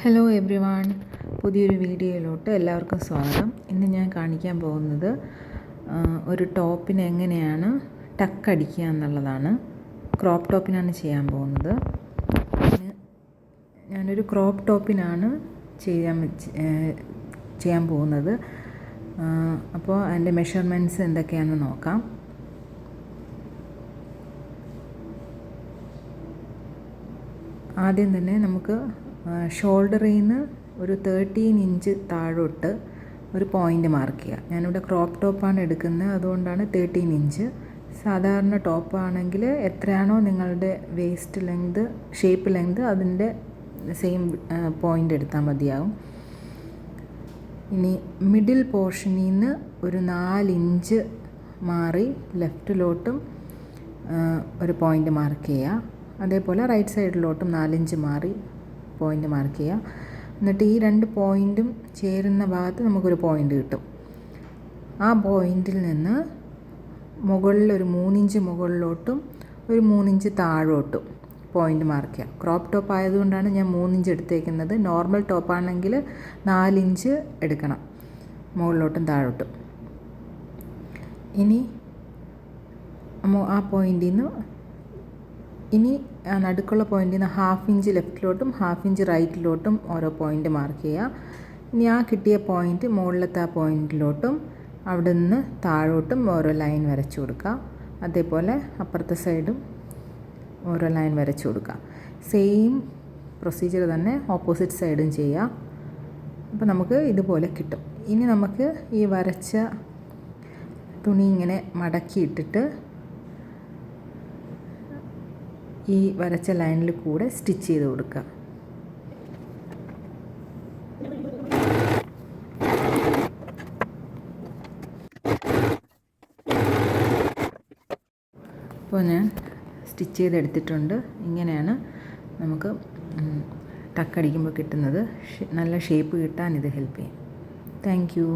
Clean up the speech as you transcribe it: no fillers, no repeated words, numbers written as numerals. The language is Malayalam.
ഹലോ എവ്രി വൺ, പുതിയൊരു വീഡിയോയിലോട്ട് എല്ലാവർക്കും സ്വാഗതം. ഇന്ന് ഞാൻ കാണിക്കാൻ പോകുന്നത് ഒരു ടോപ്പിന് എങ്ങനെയാണ് ടക്ക് അടിക്കുക എന്നുള്ളതാണ്. ക്രോപ്പ് ടോപ്പിനാണ് ചെയ്യാൻ പോകുന്നത്. ഞാനൊരു ക്രോപ്പ് ടോപ്പിനാണ് ചെയ്യാൻ പോകുന്നത്. അപ്പോൾ അതിൻ്റെ മെഷർമെൻറ്റ്സ് എന്തൊക്കെയാണെന്ന് നോക്കാം. ആദ്യം തന്നെ നമുക്ക് ഷോൾഡറിൽ നിന്ന് ഒരു 13 ഇഞ്ച് താഴോട്ട് ഒരു പോയിൻ്റ് മാർക്ക് ചെയ്യുക. ഞാനിവിടെ ക്രോപ്പ് ടോപ്പാണ് എടുക്കുന്നത്, അതുകൊണ്ടാണ് 13 ഇഞ്ച്. സാധാരണ ടോപ്പാണെങ്കിൽ എത്രയാണോ നിങ്ങളുടെ വേസ്റ്റ് ലെങ്ത്, ഷേപ്പ് ലെങ്ത്, അതിൻ്റെ സെയിം പോയിൻ്റ് എടുത്താൽ മതിയാവും. ഇനി മിഡിൽ പോർഷനിൽ നിന്ന് ഒരു 4 ഇഞ്ച് മാറി ലെഫ്റ്റിലോട്ടും ഒരു പോയിൻ്റ് മാർക്ക് ചെയ്യുക. അതേപോലെ റൈറ്റ് സൈഡിലോട്ടും 4 ഇഞ്ച് മാറി പോയിൻ്റ് മാർക്ക് ചെയ്യുക. എന്നിട്ട് ഈ 2 പോയിൻറ്റും ചേരുന്ന ഭാഗത്ത് നമുക്കൊരു പോയിൻ്റ് കിട്ടും. ആ പോയിൻറ്റിൽ നിന്ന് മുകളിൽ ഒരു 3 ഇഞ്ച് മുകളിലോട്ടും ഒരു 3 ഇഞ്ച് താഴോട്ടും പോയിൻ്റ് മാർക്ക് ചെയ്യുക. ക്രോപ്പ് ടോപ്പ് ആയതുകൊണ്ടാണ് ഞാൻ 3 ഇഞ്ച് എടുത്തേക്കുന്നത്. നോർമൽ ടോപ്പാണെങ്കിൽ 4 ഇഞ്ച് എടുക്കണം, മുകളിലോട്ടും താഴോട്ടും. ഇനി ആ പോയിൻറ്റിൽ നിന്ന് നടുക്കുള്ള പോയിൻറ്റിൽ നിന്ന് 1/2 ഇഞ്ച് ലെഫ്റ്റിലോട്ടും 1/2 ഇഞ്ച് റൈറ്റിലോട്ടും ഓരോ പോയിൻ്റ് മാർക്ക് ചെയ്യുക. ഇനി ആ കിട്ടിയ പോയിൻ്റ് മുകളിലത്തെ ആ പോയിൻറ്റിലോട്ടും അവിടെ നിന്ന് താഴോട്ടും ഓരോ ലൈൻ വരച്ചു കൊടുക്കുക. അതേപോലെ അപ്പുറത്തെ സൈഡും ഓരോ ലൈൻ വരച്ചു കൊടുക്കുക. സെയിം പ്രൊസീജിയർ തന്നെ ഓപ്പോസിറ്റ് സൈഡും ചെയ്യുക. അപ്പോൾ നമുക്ക് ഇതുപോലെ കിട്ടും. ഇനി നമുക്ക് ഈ വരച്ച തുണി ഇങ്ങനെ മടക്കിയിട്ടിട്ട് ഈ വരച്ച ലൈനിൽ കൂടെ സ്റ്റിച്ച് ചെയ്ത് കൊടുക്കുക. അപ്പോൾ ഞാൻ സ്റ്റിച്ച് ചെയ്തെടുത്തിട്ടുണ്ട്. ഇങ്ങനെയാണ് നമുക്ക് ടക്കടിക്കുമ്പോൾ കിട്ടുന്നത്. നല്ല ഷേപ്പ് കിട്ടാൻ ഇത് ഹെൽപ്പ് ചെയ്യും. Thank you.